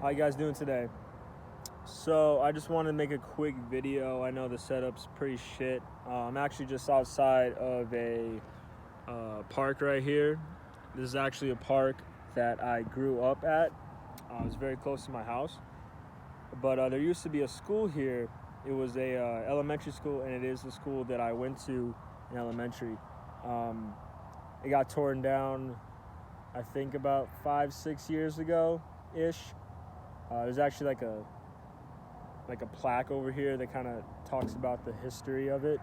How you guys doing today? So I just wanted to make a quick video. I know the setup's pretty shit. I'm actually just outside of a park right here. This is actually a park that I grew up at. It was very close to my house. But there used to be a school here. It was a elementary school, and it is the school that I went to in elementary. It got torn down, I think, about 5-6 years ago ish. There's actually like a plaque over here that kind of talks about the history of it.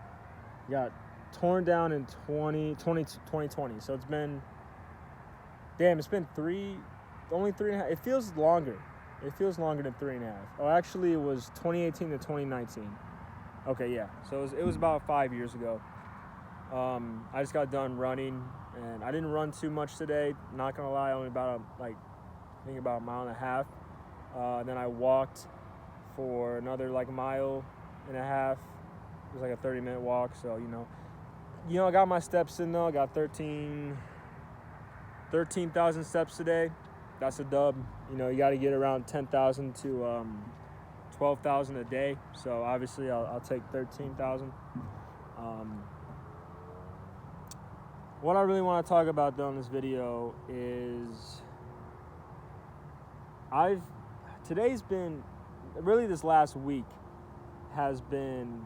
It got torn down in 2020. So it's been only 3.5. It feels longer. It feels longer than 3.5. Oh, actually, it was 2018 to 2019. Okay, yeah. So it was about 5 years ago. I just got done running, and I didn't run too much today. Not gonna lie, only about about a mile and a half. Then I walked for another mile and a half. It was like a 30-minute walk. So I got my steps in though. I got 13,000 steps today. That's a dub. You got to get around 10,000 to 12,000 a day. So obviously I'll take 13,000. What I really want to talk about though in this video is today's been really, this last week has been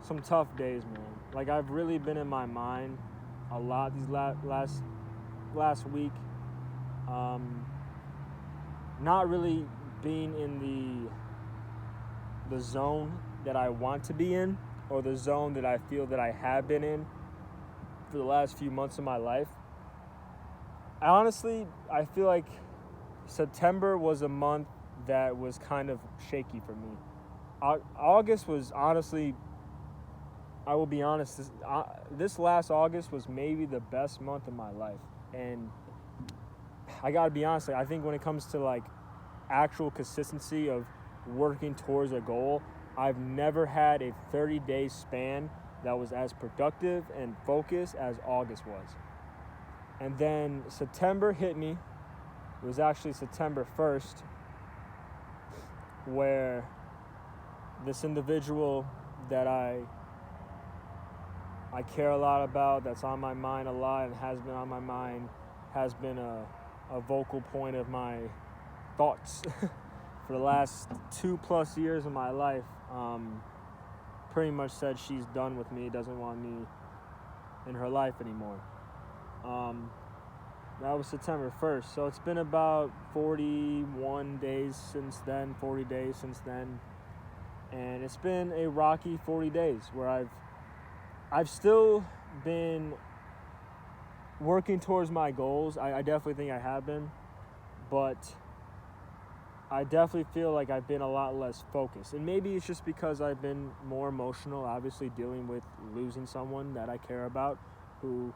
some tough days, man. I've really been in my mind a lot these last week. Not really being in the zone that I want to be in, or the zone that I feel that I have been in for the last few months of my life. I feel like September was a month that was kind of shaky for me. August was honestly, I will be honest, this last August was maybe the best month of my life. And I gotta be honest, I think when it comes to actual consistency of working towards a goal, I've never had a 30-day span that was as productive and focused as August was. And then September hit me. It was actually September 1st where this individual that I care a lot about, that's on my mind a lot and has been on my mind, has been a vocal point of my thoughts for the last 2+ years of my life. Pretty much said she's done with me, doesn't want me in her life anymore. That was September 1st. So it's been about 41 days since then, 40 days since then. And it's been a rocky 40 days where I've still been working towards my goals. I definitely think I have been. But I definitely feel like I've been a lot less focused. And maybe it's just because I've been more emotional, obviously dealing with losing someone that I care about who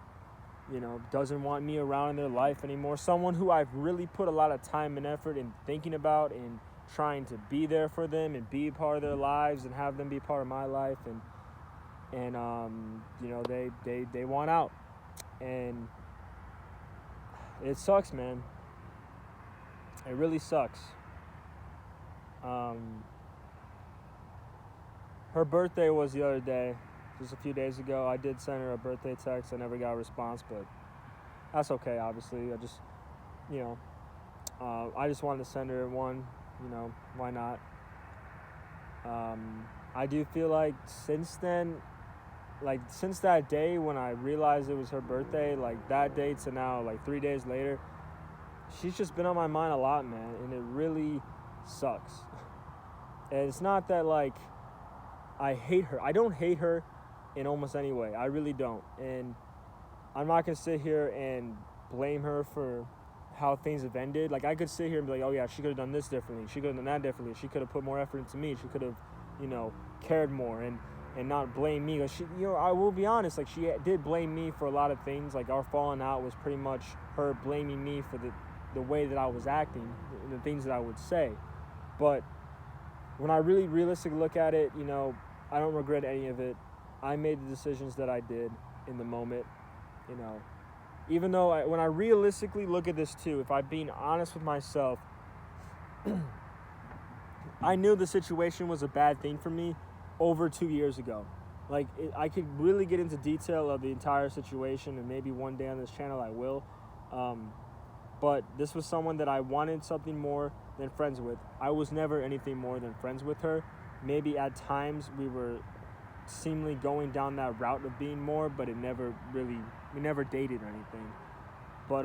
doesn't want me around in their life anymore. Someone who I've really put a lot of time and effort in thinking about and trying to be there for them and be a part of their lives and have them be part of my life. And they want out. And it sucks, man. It really sucks. Her birthday was the other day, just a few days ago. I did send her a birthday text. I never got a response, but that's okay, obviously. I just wanted to send her one, why not? I do feel like since then, since that day when I realized it was her birthday, that day to now, 3 days later, she's just been on my mind a lot, man, and it really sucks. And it's not that I hate her. I don't hate her in almost any way. I really don't. And I'm not gonna sit here and blame her for how things have ended. I could sit here and be like, oh yeah, she could have done this differently, she could have done that differently, she could have put more effort into me, she could have cared more, and not blame me. Because she, I will be honest, she did blame me for a lot of things. Our falling out was pretty much her blaming me for the way that I was acting, the things that I would say. But when I really realistically look at it, I don't regret any of it. I made the decisions that I did in the moment. Even though when I realistically look at this too, if I'm being honest with myself, I knew the situation was a bad thing for me over 2 years ago. Like, I could really get into detail of the entire situation, and maybe one day on this channel I will. But this was someone that I wanted something more than friends with. I was never anything more than friends with her. Maybe at times we were seemingly going down that route of being more, but we never dated or anything. But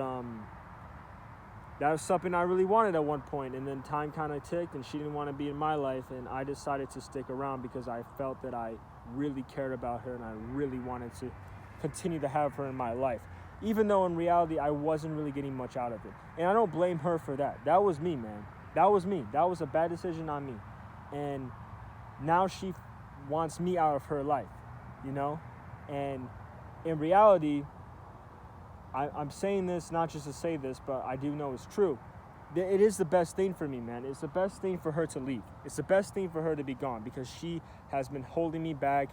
that was something I really wanted at one point, and then time kind of ticked, and she didn't want to be in my life, and I decided to stick around because I felt that I really cared about her, and I really wanted to continue to have her in my life, even though in reality I wasn't really getting much out of it. And I don't blame her for that. That was me, man. That was me. That was a bad decision on me. And now she wants me out of her life, you know? And in reality, I'm saying this not just to say this, but I do know it's true. It is the best thing for me, man. It's the best thing for her to leave. It's the best thing for her to be gone, because she has been holding me back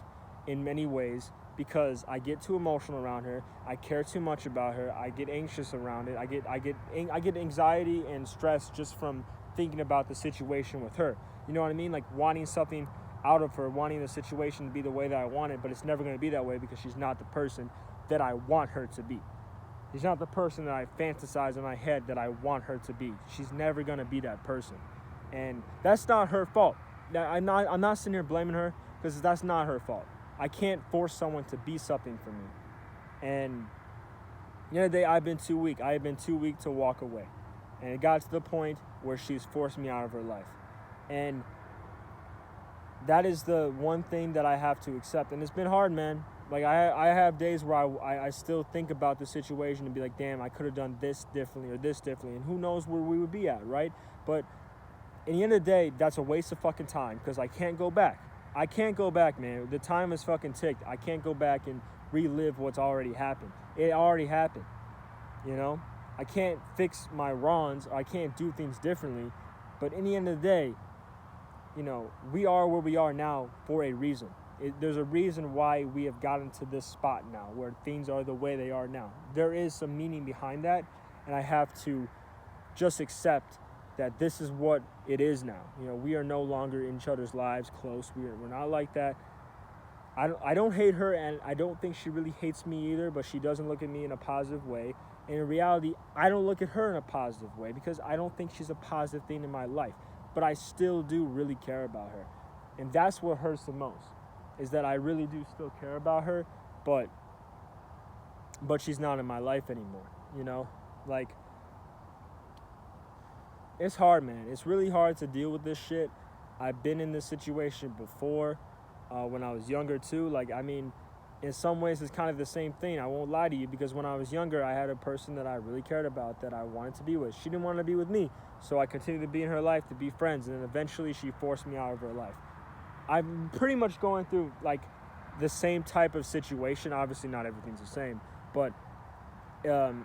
in many ways, because I get too emotional around her. I care too much about her. I get anxious around it. I get anxiety and stress just from thinking about the situation with her. You know what I mean? Like wanting something out of her, wanting the situation to be the way that I want it, but it's never going to be that way because she's not the person that I want her to be. She's not the person that I fantasize in my head that I want her to be. She's never going to be that person. And that's not her fault. I'm not sitting here blaming her, because that's not her fault. I can't force someone to be something for me. And the other day, I've been too weak. I have been too weak to walk away. And it got to the point where she's forced me out of her life. And that is the one thing that I have to accept. And it's been hard, man. Like, I have days where I still think about the situation and be like, damn, I could have done this differently or this differently. And who knows where we would be at, right? But in the end of the day, that's a waste of fucking time, because I can't go back. I can't go back, man. The time has fucking ticked. I can't go back and relive what's already happened. It already happened, you know? I can't fix my wrongs. I can't do things differently. But in the end of the day, you know, we are where we are now for a reason. There's a reason why we have gotten to this spot now, where things are the way they are now. There is some meaning behind that, and I have to just accept that this is what it is now. You know, we are no longer in each other's lives close. We're not like that. I don't hate her, and I don't think she really hates me either, but she doesn't look at me in a positive way. And in reality, I don't look at her in a positive way, because I don't think she's a positive thing in my life. But I still do really care about her. And that's what hurts the most, is that I really do still care about her, but she's not in my life anymore, you know? Like, it's hard, man. It's really hard to deal with this shit. I've been in this situation before, when I was younger too. Like, I mean, in some ways it's kind of the same thing. I won't lie to you, because when I was younger, I had a person that I really cared about, that I wanted to be with. She didn't want to be with me, so I continued to be in her life, to be friends, and then eventually she forced me out of her life. I'm pretty much going through, like, the same type of situation. Obviously not everything's the same, but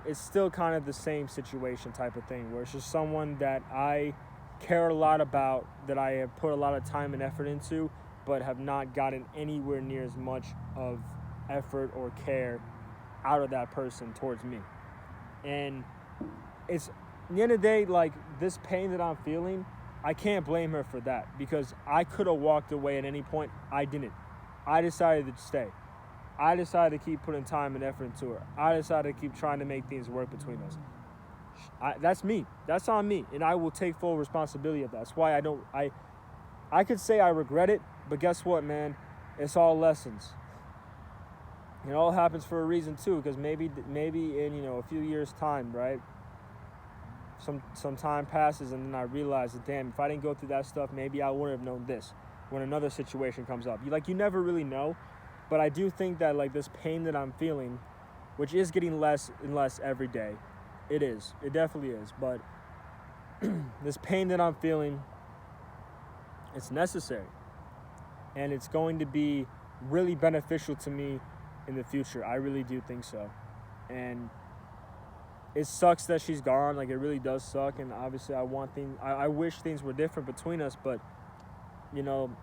it's still kind of the same situation type of thing, where it's just someone that I care a lot about, that I have put a lot of time and effort into, but have not gotten anywhere near as much of effort or care out of that person towards me. And it's, at the end of the day, like, this pain that I'm feeling, I can't blame her for that, because I could have walked away at any point. I didn't. I decided to stay. I decided to keep putting time and effort into her. I decided to keep trying to make things work between us. That's me. That's on me. And I will take full responsibility of that. That's why I could say I regret it, but guess what, man? It's all lessons. It all happens for a reason too, because maybe in, you know, a few years' time, right? Some time passes, and then I realize that, damn, if I didn't go through that stuff, maybe I wouldn't have known this when another situation comes up. You never really know. But I do think that, like, this pain that I'm feeling, which is getting less and less every day, it definitely is, but this pain that I'm feeling, it's necessary, and it's going to be really beneficial to me in the future. I really do think so. And it sucks that she's gone. Like, it really does suck, and obviously I wish things were different between us, but, you know,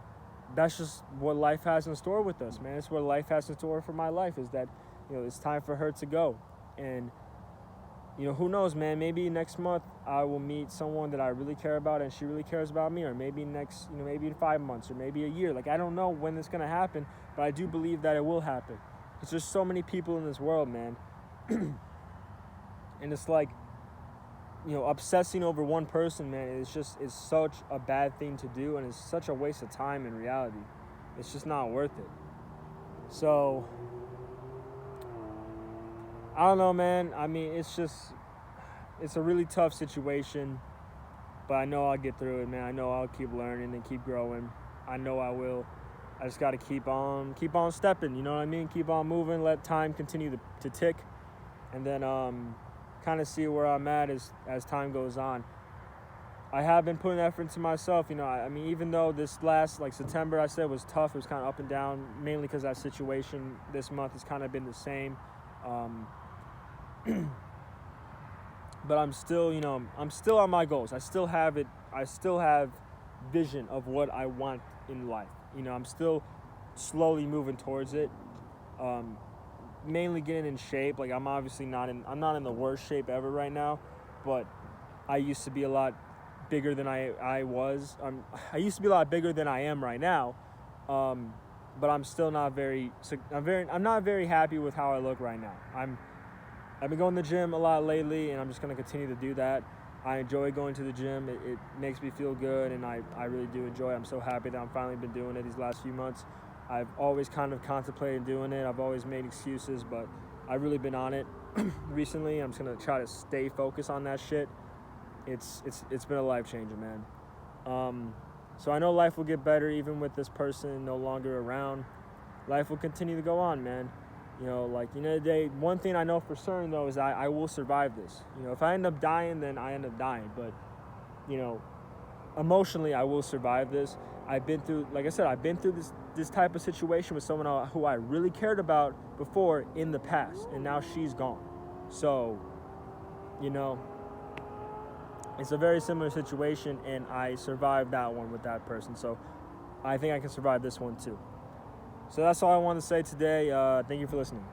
that's just what life has in store with us, man. It's what life has in store for my life, is that, you know, it's time for her to go. And who knows, man? Maybe next month I will meet someone that I really care about and she really cares about me, or maybe maybe in 5 months or maybe a year. Like, I don't know when it's going to happen, but I do believe that it will happen. Because there's so many people in this world, man. And it's like, obsessing over one person, man, is such a bad thing to do, and it's such a waste of time in reality. It's just not worth it. So, I don't know, man. I mean, it's a really tough situation, but I know I'll get through it, man. I know I'll keep learning and keep growing. I know I will. I just got to keep on stepping, you know what I mean? Keep on moving, let time continue to tick, and then kind of see where I'm at as time goes on. I have been putting effort into myself, I mean, even though this last, September, I said, was tough, it was kind of up and down, mainly because that situation this month has kind of been the same. But I'm still on my goals. I still have vision of what I want in life. I'm still slowly moving towards it. Mainly getting in shape. Like, I'm not in the worst shape ever right now, but I used to be a lot bigger than I was. I used to be a lot bigger than I am right now. But I'm still not I'm not very happy with how I look right now. I've been going to the gym a lot lately, and I'm just going to continue to do that. I enjoy going to the gym. It makes me feel good, and I really do enjoy it. I'm so happy that I'm finally been doing it these last few months. I've always kind of contemplated doing it. I've always made excuses, but I've really been on it recently. I'm just going to try to stay focused on that shit. It's been a life changer, man. So I know life will get better even with this person no longer around. Life will continue to go on, man. The day, one thing I know for certain, though, is I will survive this. If I end up dying, then I end up dying. But, emotionally, I will survive this. I've been through, like I said, this type of situation with someone who I really cared about before in the past, and now she's gone. So, it's a very similar situation, and I survived that one with that person. So I think I can survive this one too. So that's all I want to say today. Thank you for listening.